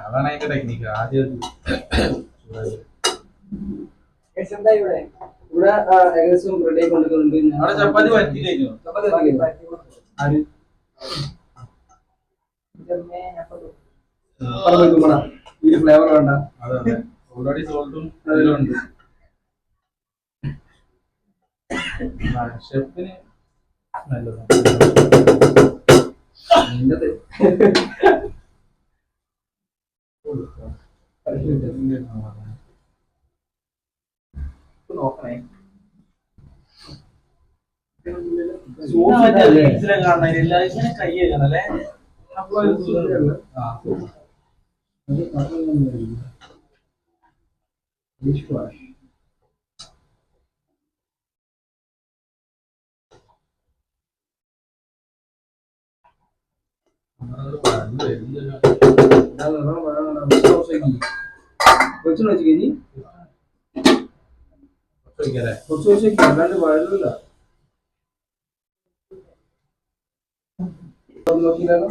അതാണ് അതിന്റെ ടെക്നിക്ക് ആദ്യം. എന്താ ഇവിടെ ഇവിടെ ഏകദേശം റെഡി ആയി കൊണ്ടിരിക്കുന്നുണ്ട്. അവിടെ ചപ്പാത്തി പറ്റി കഴിഞ്ഞു. ഈ ഫ്ലേവർ വേണ്ട. അതെ ഓൾറെഡി സോൾട്ടും അതിലുണ്ട്. ഷെഫിന് നല്ലതാണ്. നോക്കണേ ഇങ്ങനെ കൈ കഴിക്കണല്ലേ. കുറച്ച് വെച്ച് കുറച്ച് വെച്ച് അല്ലാണ്ട് വഴലില്ല. നോക്കിയില്ലല്ലോ.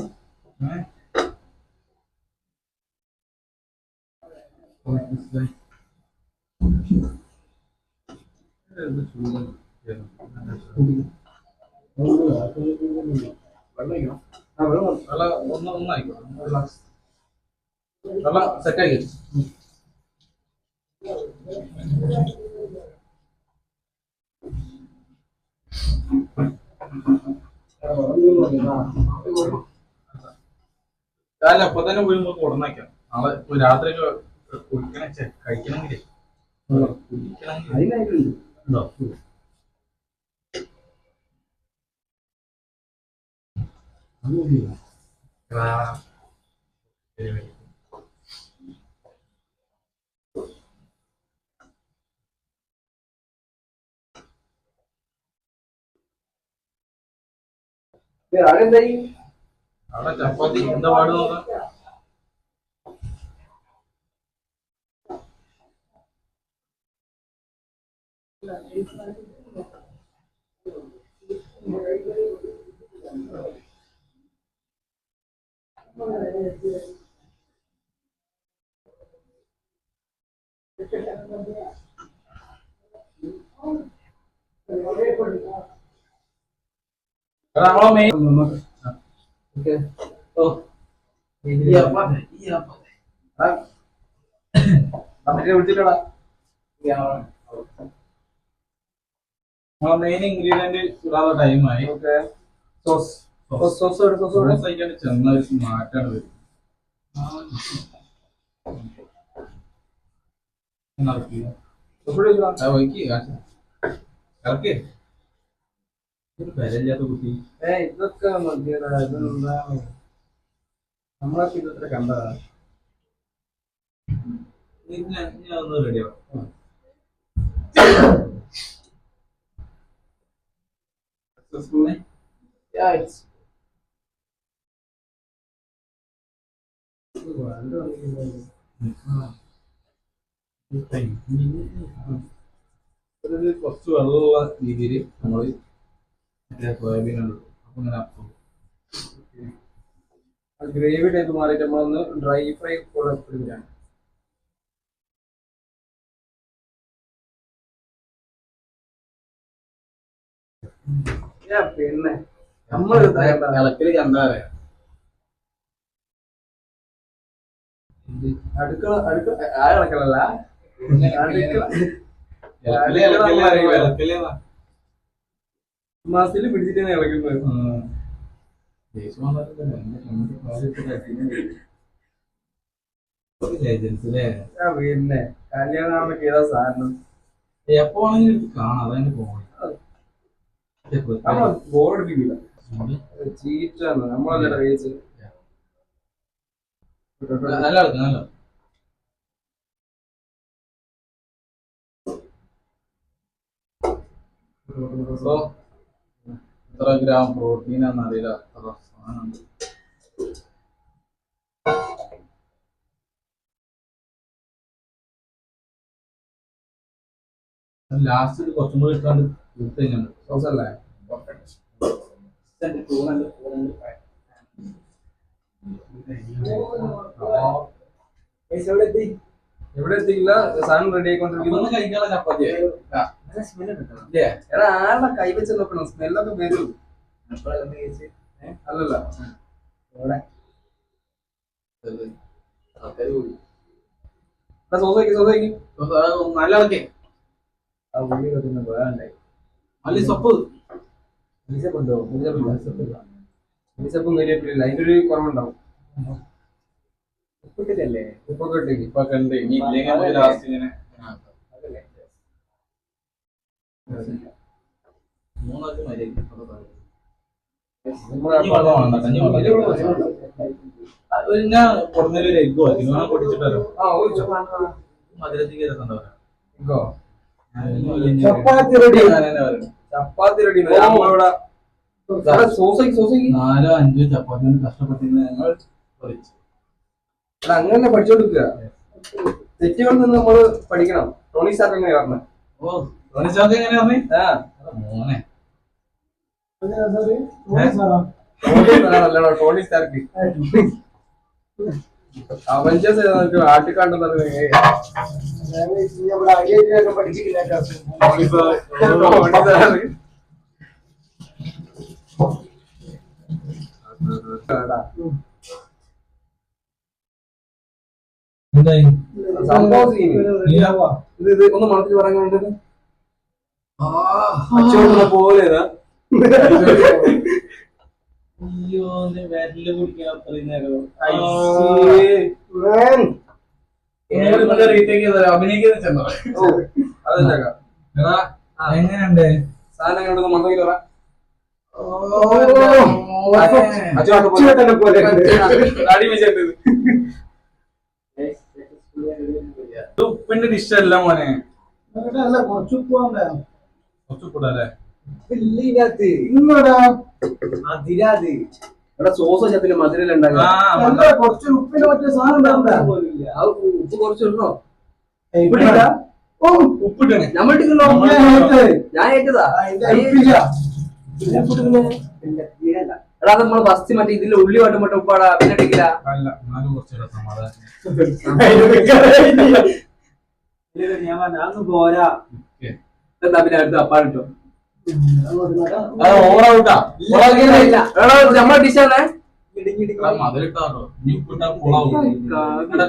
സെറ്റാക്കി അല്ല അപ്പൊ തന്നെ പോയി നമുക്ക് ഉടനേക്കാം. നാളെ രാത്രി കുടിക്കണം കഴിക്കണമെങ്കിലേ ഉണ്ടോ? ആരെന്തായി അവിടെ ചപ്പാത്തി എന്താ പാട് നോക്കാം. നമ്മളെ മെയിൻ വിളിച്ചിട്ടടാ. നമ്മളെ മെയിൻ ഇൻഗ്രീഡിയന്റ് ഇടാനുള്ള ടൈമായി. സോസ് കഴിക്കാണ്ട് ചെന്ന ഒരു മാറ്റാണ് വരും. വിലയില്ലാത്ത കുട്ടി ഇതൊക്കെ മതിയടാ. ഇതെന്താ നമ്മളൊക്കെ ഇതൊക്കെ കണ്ടതാ. ഞാൻ ഒന്ന് റെഡിയാവും. കുറച്ച് വെള്ളമുള്ള രീതിയിൽ നമ്മള് സോയാബീൻ അപ്പൊ ഇങ്ങനെ ഗ്രേവി ടൈപ്പ് മാറിയിട്ട് നമ്മളൊന്ന് ഡ്രൈ ഫ്രൈ കൊടുക്കുകയാണ്. പിന്നെ നമ്മൾ ഇളക്കല് കണ്ടാ പറയാ. അടുക്കള ആ ഇളക്കലല്ല മാസത്തിൽ പിടിച്ചിട്ടാണ് ഇളക്കുന്നത്. പിന്നെ കല്യാണമൊക്കെ ഏതാ സാധനം എപ്പോ ആണെങ്കിലും കാണാം. അതന്നെ പോകണം. നമ്മളെ ബോറടിപ്പിക്കില്ല. ചീറ്റാണ് നമ്മളല്ല കഴിച്ച്. നല്ല നല്ല എത്ര ഗ്രാം പ്രോട്ടീനാന്ന് അറിയില്ല. അത്ര സാധനം ലാസ്റ്റ് കുറച്ചും കൂടി ഇട്ടാണ്ട് സോസ് അല്ലേ? എവിടെ എത്തിയില്ല, സാധനം റെഡി ആയിക്കൊണ്ടിരിക്കുന്നു. കഴിക്കാനുള്ള ചപ്പാത്തി എടാ ആരുടെ കൈ വെച്ച് നോക്കണം, സ്മെല്ലൊക്കെ വരും. അല്ലല്ല സോസേക്ക് നല്ല ഇളക്കേ നല്ല സപ്പ് മല്ലിച്ചപ്പും കരിയേപ്പില്ല, അതിന്റെ ഒരു കുറവുണ്ടാവും. ഉപ്പിട്ടിട്ടല്ലേ? ഉപ്പൊക്കെ ഇട്ടേക്ക്. ഇപ്പൊ കണ്ട് ഇനി ഇല്ലെങ്കിൽ നമുക്ക് ലാസ്റ്റ് ഇങ്ങനെ മൂന്നാൾക്ക് മര്യാദ ഞാൻ കുറഞ്ഞൊരു എഗ്ഗോ ആക്കി പൊടിച്ചിട്ടല്ലോ മധുരത്തേക്ക് രസമുണ്ടാവില്ല. ചപ്പാത്തി റെഡി. ചപ്പാത്തി റെഡി. നമ്മളിവിടെ സോസേക്ക് 4 or 5 ചപ്പാത്തി കഷ്ടപ്പെട്ടിരുന്ന ഞങ്ങൾ പൊരിച്ചു. അങ്ങനെ പഠിച്ചോണ്ടിരിക്കുക. തെറ്റുകളിൽ നിന്ന് നമ്മള് പഠിക്കണം. ടോണി സ്റ്റാർക്ക് എങ്ങനെ പറഞ്ഞത്? ഓ ടോണി സ്റ്റാർക്ക് എങ്ങനെയാ പറഞ്ഞേ? മോനെ ടോണി സ്റ്റാർക്ക് അവഞ്ചേഴ്സ് ആട്ടിക്കാണ്ടെന്ന് സംഭവം ഇത് ഒന്ന് മണത്തിൽ പറയാൻ പോലെ അയ്യോ വിരല് കുടിക്കാൻ അത്രയും നേരം അഭിനയിക്കുന്ന എങ്ങനെയുണ്ട് സാധനം എങ്ങോട്ട് മണത്തിൽ പറയാം. ഉപ്പിന്റെ ഡിഷ് അല്ല മോനെ, കുറച്ചുകൂടല്ലേ സോസ് ചപ്പില് മധുരയിലുണ്ടാകും. ഉപ്പ് കുറച്ചിടണോ? ഉപ്പിട്ടണേ നമ്മളിട്ടിട്ടുണ്ടോ? ഞാൻ ഏറ്റതാ. എടാ നമ്മള് ഫസ്റ്റ് മറ്റേ ഇതില് ഉള്ളി വാട്ടുമ്പോട്ടെ ഉപ്പാടാ, പിന്നെ ഇട്ടില്ല. അല്ല എന്നാലും കുറച്ചിടാം സമാധാനം. പോരാ. എന്താ പിന്നെ അടുത്ത് അപ്പാടിട്ടോ? ഓവറാവൂട്ടാ നമ്മളെ ഡിഷാണേ. മതിലിട്ടാണോ ഇനി ഉപ്പിട്ടാ പോളാവും.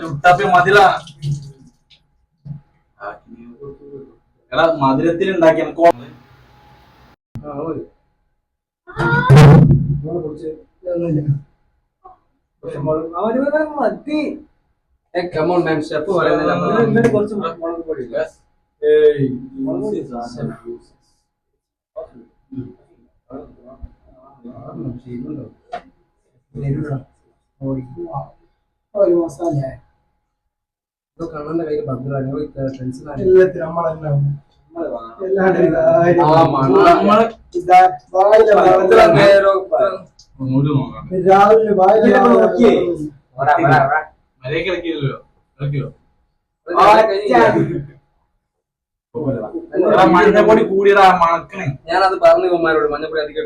ചുട്ടാപ്പിയ മതിലാ. എടാ മധുരത്തിൽ ഉണ്ടാക്കിയ മതി. കമോൺ മാൻ, ഷെഫ് പറയുന്നത് കുറച്ച് മുളക് പൊടി. കണ്ണന്റെ കയ്യിൽ ഭദ്രാണ്. മഞ്ഞപ്പൊടി കൂടിയടാ മണക്കണേ. ഞാനത് പറഞ്ഞു കുമാരോട് മഞ്ഞപ്പൊടി അധികം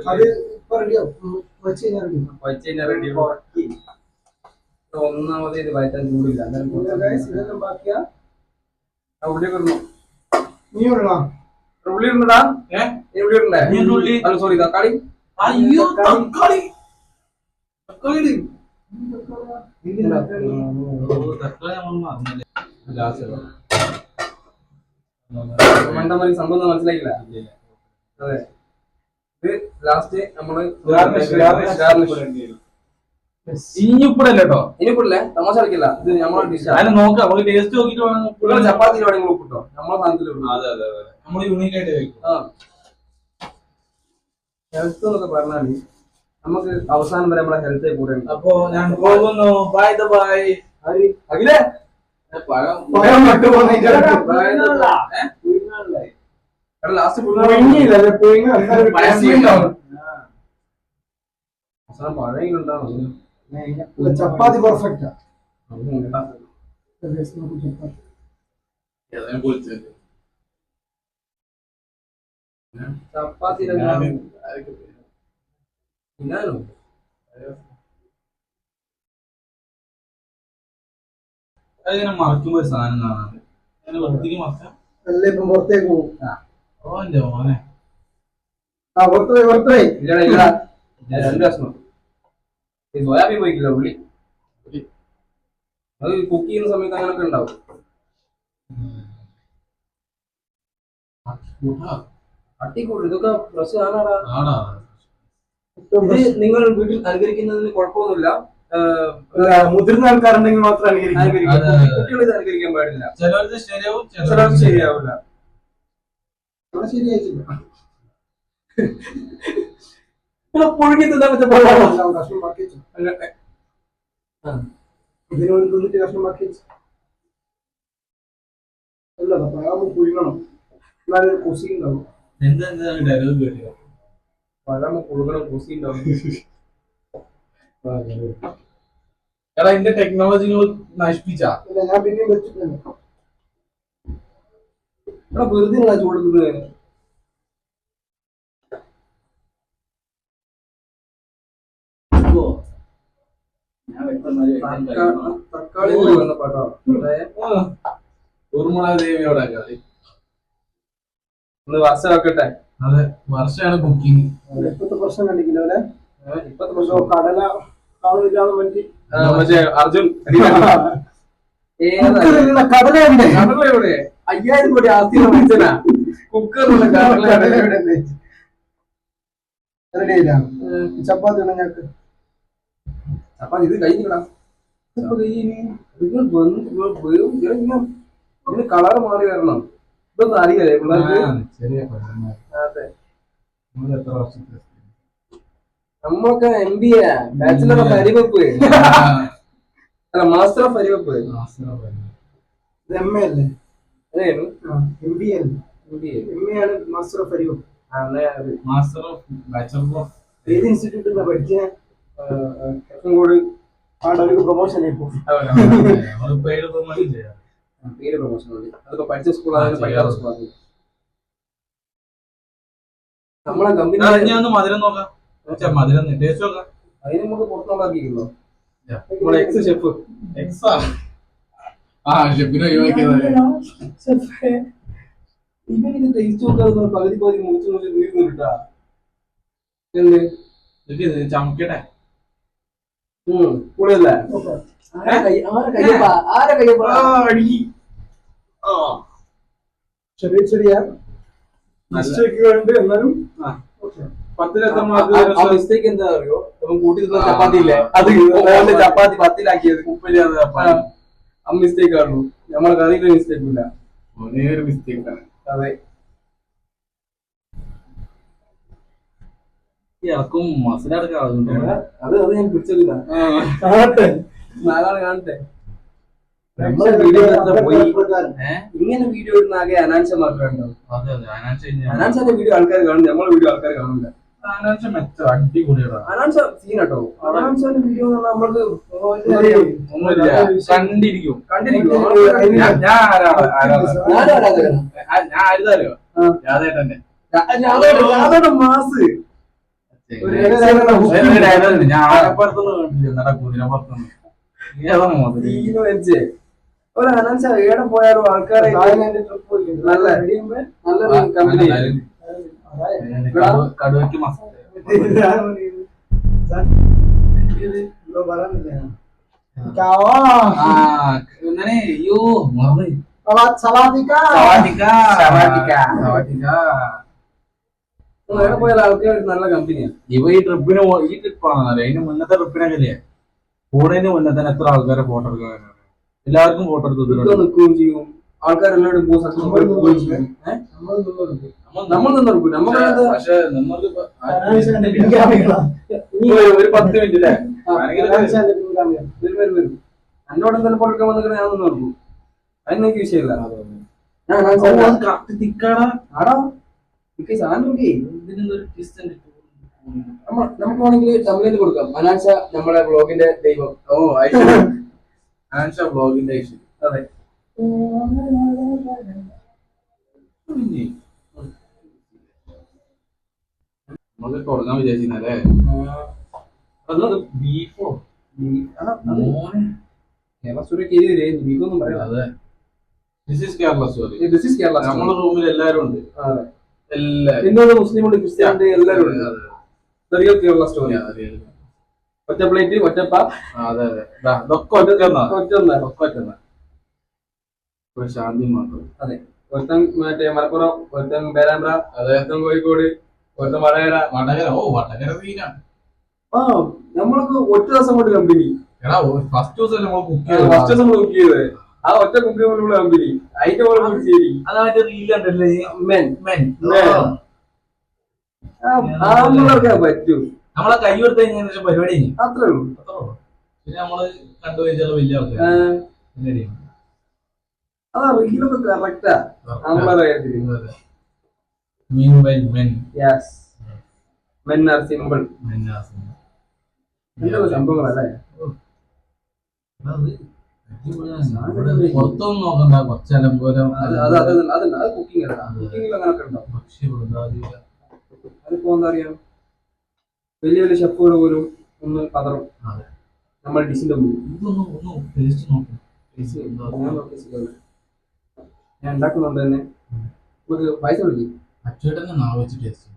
ഒന്നാമത് ഇത് വയറ്റാൻ ചൂടില്ല. ഉള്ളി ഉണ്ടടാ. ഉള്ളി ഉണ്ടേ? അല്ല സോറി, തക്കാളി. അയ്യോ തക്കാളി തക്കാളി മണ്ടമാരി സംഭവം മനസ്സിലായില്ല. അതെ, ഇത് ലാസ്റ്റ് നമ്മള് ഇനിയിപ്പടല്ലോ കേട്ടോ. ഇനിയിപ്പില്ലേ, തമാശ കളിക്കില്ല. ഇത് നമ്മളെ ഡിഷ് നോക്കാം, നമുക്ക് ടേസ്റ്റ് നോക്കിട്ട് വേണം. ചപ്പാത്തി വേണമെങ്കിൽ ഉപ്പിട്ടോ, നമ്മളെ സാധനത്തിൽ. അതെ അതെ അതെ, നമ്മൾ യൂണീക്ക് ആയിട്ട് കഴിക്കും. ഹെൽത്ത് എന്നൊക്കെ പറഞ്ഞാല് നമുക്ക് അവസാനം വരെ നമ്മളെ ഹെൽത്ത് കൂടെ. അപ്പൊ ഞാൻ പോകുന്നു. By the by. അഖിലേ ലാസ്റ്റ് പഴയുണ്ടാവും. ചപ്പാത്തി പെർഫെക്റ്റാ. ചപ്പാത്തി ചപ്പാത്തി ഞാനോ അതിങ്ങനെ മറക്കുമ്പോ ഒരു സാധനം കാണാറുണ്ട്. അങ്ങനെ വൃത്തിക്ക് മറക്കാം. അല്ല ഇപ്പം പുറത്തേക്ക് പോകും. ഓന്റെ മോനെ ആ പുറത്തുപോയി ഇല്ലടാ ഇല്ലടാ ഞാൻ 2 കഷ്ണം ഈ സോയാബീൻ പോയിക്കില്ല ഉള്ളി അത് കുക്ക് ചെയ്യുന്ന സമയത്ത് അങ്ങനൊക്കെ ഉണ്ടാവും. അട്ടിക്കൂട്ട് ഇതൊക്കെ ഫ്രഷ് ആണാടാ. ആടാ ഇത് നിങ്ങൾ വീട്ടിൽ അനുകരിക്കുന്നതിന് കുഴപ്പമൊന്നുമില്ല. മുതിർന്ന ആൾക്കാരുണ്ടെങ്കിൽ മാത്രം അനുകരിക്കും. അതെ. കുട്ടികൾ ഇത് അനുകരിക്കാൻ പാടില്ല. ചിലവർക്ക് ശരിയാവും, ചിലർക്ക് ശരിയാവില്ല. ശരിയായിട്ടില്ല പുഴുങ്ങി തിന്നാൻ പറ്റും. കഷ്ണം ബാക്കി ഇതിനോട് തിന്നിട്ട് കഷ്ണം ബാക്കി അല്ല പുഴുങ്ങണം എന്നാലും കുസി ഉണ്ടാവും. എന്താ ഡയലോഗ് കേട്ടോ? പഴമ പുഴുങ്ങണം കുസി ഉണ്ടാവും. എടാ എന്റെ ടെക്നോളജികൾ നശിപ്പിച്ചാ. ഞാൻ പിന്നെയും വെച്ചിട്ടുണ്ട്. എടാ വെറുതെ ചൂടുന്നത്. തക്കാളി വന്ന പാട്ടോ ഊർമിളാദേവിയോടെ കളി. ഒന്ന് വർഷം വെക്കട്ടെ. അതെ, വർഷമാണ് കുക്കിംഗ്. ഇപ്പത്തെ പ്രശ്നം കണ്ടിക്കില്ല അല്ലെ? ഇപ്പത്തെ പ്രശ്നം കടല കാണില്ലാന്ന് പറ്റി മറ്റേ അർജുൻ കടല എവിടെ 5000 കോടി ആസ്തി വിളിച്ചനാ കുക്കറിലുള്ള കടല ചപ്പാത്തി ഞങ്ങൾക്ക് ചപ്പാത്തി ഇത് കഴിഞ്ഞിടാം. ഇതിന് കളർ മാറി വരണം. ഇതൊന്നും അറിയാലേ പിള്ളേർക്ക്. അതെ എത്ര വർഷത്തെ നമ്മളൊക്കെ MBA ബാച്ചിലർ ഓഫ് അരിവെപ്പ് അല്ല മാസ്റ്റർ ഓഫ് അരിവെപ്പ്. MA അല്ലേ? MBA ആണ് മാസ്റ്റർ ഓഫ് അരിവെപ്പ്. മാസ്റ്റർ ഓഫ് ബാച്ചലർ ഓഫ് ഏത് ഇൻസ്റ്റിറ്റ്യൂട്ടിൽ പഠിക്കാൻ കൂടി അവർക്ക് പ്രൊമോഷൻ പേര് പ്രൊമോഷൻ ചെയ്യാം. പേര് പ്രൊമോഷൻ അതൊക്കെ പഠിച്ച സ്കൂളാണ് പഠിക്കാത്ത സ്കൂളാണ്. നമ്മളെ കമ്പനി ഞാൻ ഒന്ന് മധുരം നോക്കാം. മധുരം ടേസ്റ്റ് നോക്കാം. അതിന് നമുക്ക് പുറത്തുണ്ടാക്കിയിരിക്കുന്നു നമ്മളെ എക്സ് ഷെഫ്. എക്സാ ആ ഷെഫിനെ ഒഴിവാക്കിയതല്ലേ. ഇവനിത് ടേസ്റ്റ് നോക്കാതെ പകുതി മുറിച്ച് വീഴുന്നിട്ടാ എന്ത് ചമക്കട്ടെ കൂടുതലല്ലേ? ചെറിയ ചെറിയ മിസ്റ്റേക്കുകളുണ്ട്. എന്നാലും 10-ൽ എത്ര മാർക്ക് മിസ്റ്റേക്ക് എന്താ അറിയോ? കൂട്ടി തിന്ന ചപ്പാത്തി ഇല്ലേ, അത് ചപ്പാത്തി 10-ലാക്കിയത് ഉപ്പില്ലാതെ ചപ്പാത്തി. ആ മിസ്റ്റേക്ക് ആണല്ലോ. നമ്മളെ കറിയിലെ മിസ്റ്റേക്ക് ഇല്ല. ഒരേ ഒരു മിസ്റ്റേക്കാണ്. അതെ ഇറക്കും മസിലടക്കം അത് ഞാൻ പിടിച്ചില്ല. നാലാള് കാണട്ടെ. നമ്മളെ വീഡിയോ പോയി ഇങ്ങനെ വീഡിയോ ഇടുന്ന ആകെ അനാൻഷ മാത്രമേ ഉണ്ടാവും. അനാൻഷന്റെ വീഡിയോ ആൾക്കാർ കാണും, നമ്മളെ വീഡിയോ ആൾക്കാർ കാണില്ല. അടിപൊളിയാണ്. അനാൻഷ സീനാട്ടോ. അനാൻഷന്റെ വീഡിയോ നമ്മൾക്ക് കണ്ടിരിക്കും. ഞാൻ ആരാധകനാണ്. ഞാൻ ആരുതാരോ രാധേട്ടന്റെ മാസ് ഞാൻ ആകപ്പുറത്തൊന്നും കണ്ടില്ല. എന്നിട്ടാ കുതിരപ്പുറത്തൊന്നും ഒരു അനാൻഷ ഏടെ പോയാലും ആൾക്കാരെ നല്ല നല്ല കമ്പനി. കടുവയ്ക്ക് മസാല പോയാൽ ആൾക്കാർ നല്ല കമ്പനിയാണ്. ഇവ ഈ ട്രിപ്പാണെന്നറിയാം. അതിന് മുന്നത്തെ ട്രിപ്പിനൊക്കെ കൂടതിന് മുന്നേ തന്നെ എത്ര ആൾക്കാരെ ഫോട്ടോ എടുക്കാൻ എല്ലാവർക്കും ഫോട്ടോ എടുത്ത് നിൽക്കുകയും ചെയ്യും. ആൾക്കാരെല്ലാവരും നമ്മൾ നിന്നെടുക്കും. പക്ഷെ നമ്മൾക്ക് ഒരു 10 മിനിറ്റ് വരും. എന്നോട് എന്തെങ്കിലും കൊടുക്കാൻ വന്നിട്ട് ഞാൻ നിന്ന് നോക്കും. അതിനൊക്കെ വിഷയമില്ല. നമുക്ക് വേണമെങ്കിൽ തമിഴിൽ കൊടുക്കാം. അനാൻഷ നമ്മളെ ബ്ലോഗിന്റെ ദൈവം. ആൻഷ ബ്ലോഗിന്റെ അതെ. നമുക്ക് തുടങ്ങാൻ വിചാരിച്ചിരുന്നല്ലേ അത് ബീഫോ മോനെ കേരള സ്റ്റോറി കേരിയല്ലേ ബീഫൊന്നും പറയാം. അതെ this is Kerala story. This is Kerala story. നമ്മുടെ റൂമിൽ എല്ലാരും ഉണ്ട്. അതെ എല്ലാരും ഹിന്ദു മുസ്ലിം ഉണ്ട് ക്രിസ്ത്യൻ ഉണ്ട് എല്ലാവരും ഉണ്ട്. Real Kerala story. ഒറ്റ പ്ലേറ്റ് ഒറ്റപ്പ. അതെ അതെ ഇതൊക്കെ ഒറ്റ ശാന്തി മാത്രം. അതെ ഒരുത്തൻ മറ്റേ മലപ്പുറം, ഒരുത്തൻ പേരാമ്പ്ര, ഒരുത്തൻ കോഴിക്കോട്, ഒരുത്തൻ വടകര. വടകര സീനാണ്. ആ നമ്മളൊക്കെ ഒറ്റ ദിവസം കൊണ്ട് കമ്പനി. ഫസ്റ്റ് ദിവസം നമ്മൾ ഫസ്റ്റ് ദിവസം കുക്ക് ചെയ്തത് ആ ഒറ്റ കുക്ക് പോലുള്ള കമ്പനി അതിന്റെ പോലെ ശരി. അതായത് റീലുണ്ടല്ലേ ആമ്പളൊക്കെ പറ്റൂ. നമ്മളെ കൈ കൊടുത്ത് കഴിഞ്ഞ പരിപാടി അത്രേ ഉള്ളൂ. പിന്നെ നമ്മള് കണ്ടുപോയിച്ചാൽ വലിയ ആൾക്കാർ. അതാ റീലൊക്കെ കറക്റ്റാ നമ്മളെ കാര്യത്തില്. Men are simple. സംഭവങ്ങളല്ലേ പുറത്തൊന്നും നോക്കണ്ട കുറച്ചെല്ലാം പോലെ കുക്കിംഗ് അങ്ങനൊക്കെ ഉണ്ടാവും. അതിപ്പോ എന്താ അറിയാം വലിയ വലിയ ഷെഫുകൾ പോലും ഒന്ന് പതറും നമ്മൾ ഡിഷിന്റെ ഞാൻ ഉണ്ടാക്കുന്നുണ്ട് തന്നെ. നമുക്ക് പൈസ വിളിക്കും അച്ചോട്ടനെ നാളെ വെച്ച് ടേസ്റ്റ്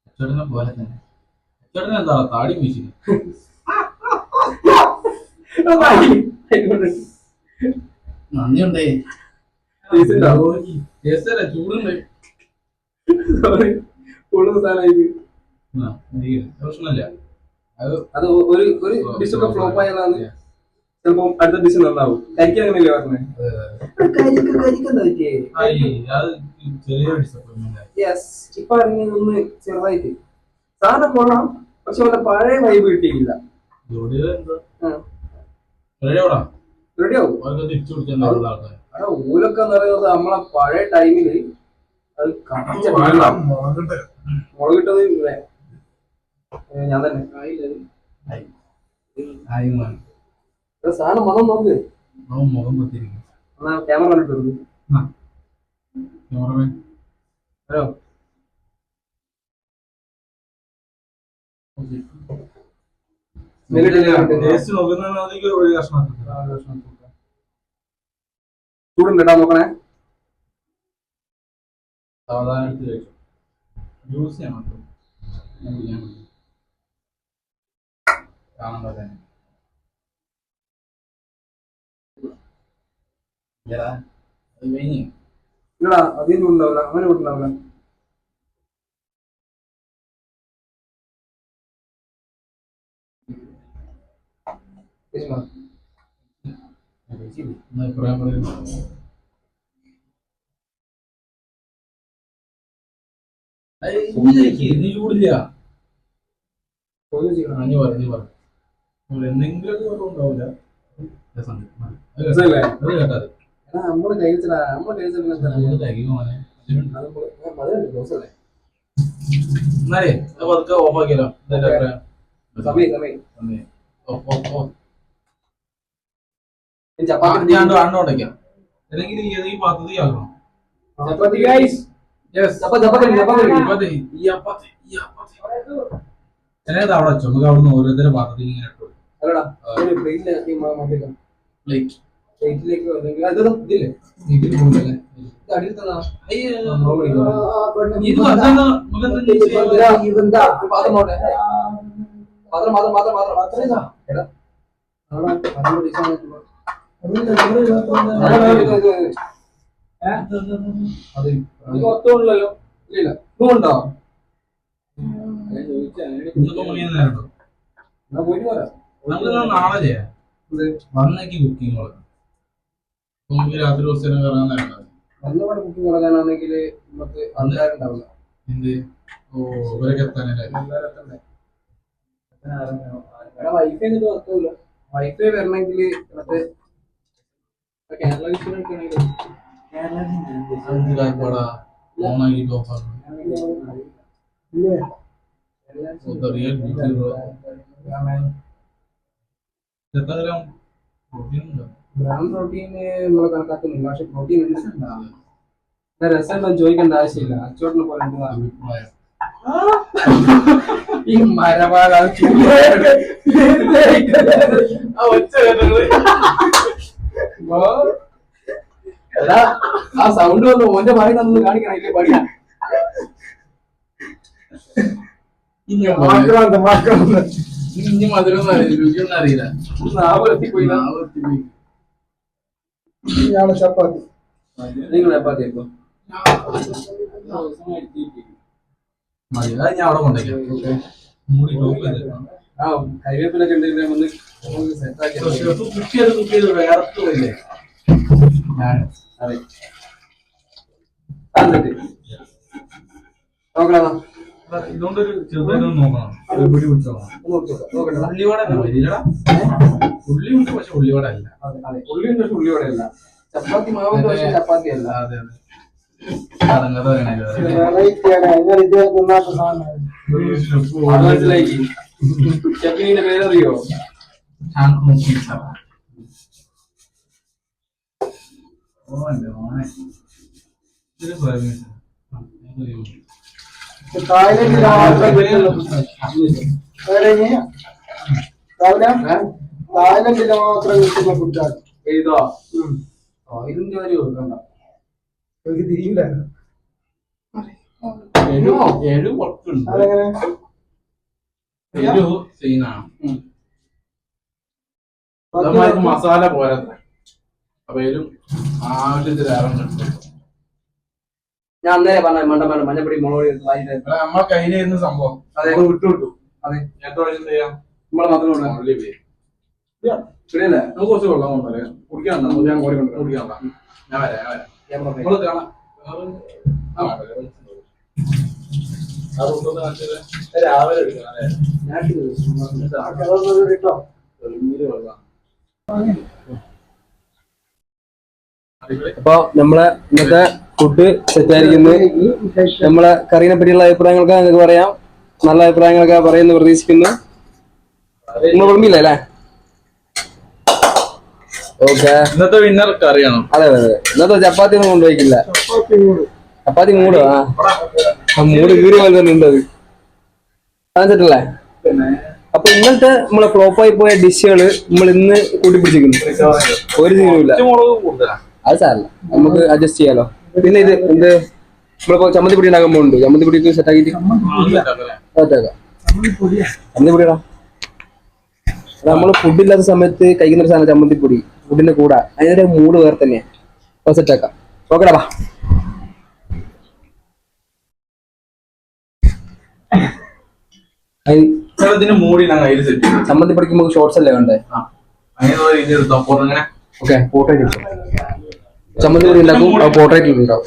അച്ചോട്ടനെ പോലെ തന്നെ. അച്ചോട്ടനെ എന്താ താടി വീശിന് നന്ദിയുണ്ടേ ചൂടുണ്ട് പ്രശ്നമില്ല. അത് ഒരു ഡിഷൊക്കെ ഫ്ലോപ്പ് ആയതാണ് ചിലപ്പോ അടുത്ത ഡിഷ് നന്നാവും. കരിക്ക് അങ്ങനെയല്ലേ പറഞ്ഞത്? ഇപ്പൊ ഇറങ്ങിയത് ഒന്ന് ചെറുതായിട്ട് സാധനം കൊള്ളാം, പക്ഷെ അവന്റെ പഴയ വൈബ് കിട്ടിയില്ല. റെഡിയാവും. ഊലൊക്കെ എന്ന് പറയുന്നത് നമ്മളെ പഴയ ടൈമില് അത് മുളകിട്ടത് ഞാൻ തന്നെ സാധനം മണം നോക്ക്. ക്യാമറ കണ്ടിട്ട് ഹലോ ചൂടുണ്ടാ നോക്കണേ. സാധാരണ ജ്യൂസ് ഞാൻ കാണാൻ തന്നെ ഇല്ലടാ അധികം ചൂടുണ്ടാവില്ല, അങ്ങനെ ചൂടുണ്ടാവില്ല. ചൂടില്ല എന്തെങ്കിലും ഉണ്ടാവില്ല. നമ്മള് കഴിച്ചാ നമ്മള് എന്നാലേ പതുക്കെ ഓഫാക്കിയാലോ? ചപ്പാത്തി ഉടയ്ക്കാം അല്ലെങ്കിൽ ഈ പദ്ധതി ആകണം. അവിടെ വെച്ചോ, നമുക്ക് അവിടെ നിന്ന് ഓരോരുത്തരുടെ പദ്ധതി ഇങ്ങനെ ഇട്ടു. ഒത്തുണ്ടല്ലോ ഇല്ല ഉണ്ടോ? പോയിട്ട് പോരാ. നാളെ ചെയ്യാം വന്നേക്ക് ബുക്കിംഗ് നമുക്ക് രാത്രി ദിവസം കറങ്ങാൻ നേരം വന്നപാട് ബുക്കിംഗ് തുടങ്ങാനാണെങ്കിൽ നമുക്ക് ആൾക്കാരുണ്ടാവില്ല. എന്ത് ഇവരൊക്കെ എത്താനല്ലേ? വൈഫൈ വർക്കാവില്ല. വൈഫൈ വരണമെങ്കിൽ മറ്റേ കേരള ബ്രൗൺ പ്രോട്ടീന് നമ്മളെ കണക്കാക്കുന്നില്ല, പക്ഷെ പ്രോട്ടീൻ രസം ചോദിക്കേണ്ട ആവശ്യമില്ല. അച്ചോട്ടിനെ പോലെ ഈ മരവാഴ ആ സൗണ്ട് വന്ന് ഓന്റെ പറയുന്നൊന്ന് കാണിക്കണം. ഇല്ലേ പഠിയാ ഇനി മധുരം രുചിയൊന്നും അറിയില്ല. നാവെത്തിപ്പോയി. ചപ്പാത്തി നിങ്ങൾ ചപ്പാത്തി ആയിക്കോ. മതി, അത് ഞാൻ അവിടെ കൊണ്ടേക്കാം. മൂടി ലോക്ക് ചെയ്തേക്കാം. ആ കരിവേപ്പിലൊക്കെ ഉണ്ടെങ്കിൽ ഒന്ന് നമുക്ക് സെറ്റാക്കി കുക്ക് ചെയ്ത് വേർത്ത് പോയില്ലേ ഞാൻ. അതെ എന്നിട്ട് നോക്കണോ? ഇതുകൊണ്ടൊരു ചെറുതായിട്ടൊന്ന് നോക്കണം. ഒരു പിടി പിടിച്ചോളാം. നോക്കണ്ട. ഉള്ളിവട വരില്ലടാ. ഉള്ളിയുണ്ട്, പക്ഷെ ഉള്ളിവട അല്ല. അതെ ഉള്ളിയുണ്ട്, പക്ഷെ ഉള്ളിയോടെയല്ല. ചപ്പാത്തി മാവുണ്ട്, പക്ഷെ ചപ്പാത്തി അല്ല. അതെ അതെ. അതങ്ങനത്തെ വേണമല്ലോ. മനസ്സിലായി. ഷെഫിന്റെ പേരറിയോ? തായ്ലൻഡിൽ മാത്രം കിട്ടുന്ന ഫുഡാണ്. എഴുതോ ഇതിന്റെ കാര്യം ഓർക്കണ്ട. എനിക്ക് തിരിയില്ല. എരിവ് കുറച്ചുണ്ട്. അതെങ്ങനെ? എരിവ് സീനാണ്. മസാല പോരത്ര. അപ്പൊ എരിവ് ആവശ്യത്തിലേറെ കിട്ടും. ഞാൻ അന്നേരം പറഞ്ഞ മണ്ടമല്ല മഞ്ഞപ്പൊടി മുളക് നമ്മളെ കയ്യിലിരുന്ന സംഭവം അതെ വിട്ടു. അതെ എത്ര പ്രാവശ്യം ചെയ്യാം? നമ്മളെ മാത്രം ശരിയല്ലേ? നമുക്ക് കുറച്ച് വെള്ളം കൊണ്ടുവരാം. കുടിക്കാനുണ്ടോ? ഞാൻ കുടിക്കാനുള്ള. ഞാൻ വരാം. നമ്മള് കാണാം. രാവിലെ എടുക്കണം അല്ലേ? കിട്ടോ? അപ്പൊ നമ്മളെ ഇന്നത്തെ ഫുഡ് സെറ്റ് ആയിരിക്കുന്നു. നമ്മളെ കറീനെ പറ്റിയുള്ള അഭിപ്രായങ്ങളൊക്കെ നിങ്ങൾക്ക് പറയാം. നല്ല അഭിപ്രായങ്ങളൊക്കെ പറയുന്നു പ്രതീക്ഷിക്കുന്നു. നിങ്ങൾ കുഴപ്പമില്ല അല്ലേ? ഓക്കെ. ഇന്നത്തെ വിന്നർ കറിയാണോ? അതെ അതെ. ഇന്നത്തെ ചപ്പാത്തി ഒന്നും കൊണ്ടുപോയിക്കില്ല. ചപ്പാത്തി മൂടോ? ആ മൂട് കീറി പോലെ തന്നെ ഉണ്ട് അത്. കാണിച്ചിട്ടല്ലേ? അപ്പൊ ഇന്നത്തെ നമ്മളെ ഫ്ലോപ്പായി പോയ ഡിഷുകള് നമ്മൾ ഇന്ന് കൂട്ടിപ്പിടിച്ചിരിക്കുന്നു. ഒരു സീനുമില്ല. അത് സാരല്ല, നമുക്ക് അഡ്ജസ്റ്റ് ചെയ്യാലോ. പിന്നെ ഇത് എന്ത് നമ്മളിപ്പോ ചമ്മന്തിപ്പൊടി ഉണ്ടാക്കാൻ പോകുന്നുണ്ട്. ചമ്മന്തിപ്പൊടി സെറ്റ് ആക്കിയിട്ട് ചമ്മന്തിപ്പൊടിയാ. നമ്മള് ഫുഡില്ലാത്ത സമയത്ത് കഴിക്കുന്ന ഒരു സാധനം ചമ്മന്തിപ്പൊടി. ഫുഡിന്റെ കൂടെ അതിന്റെ മൂഡ് വേറെ തന്നെയാ. അപ്പൊ സെറ്റ് ആക്കാം. ഓക്കെടാ. ചമ്മന്തി പഠിക്കുമ്പോ ഷോർട്സ് അല്ലേ വേണ്ടേ? ഓക്കെ. പോർട്രേറ്റ് ചമ്മന്തി പൊടി ഉണ്ടാക്കും. പോർട്രേറ്റ് ഉണ്ടാവും.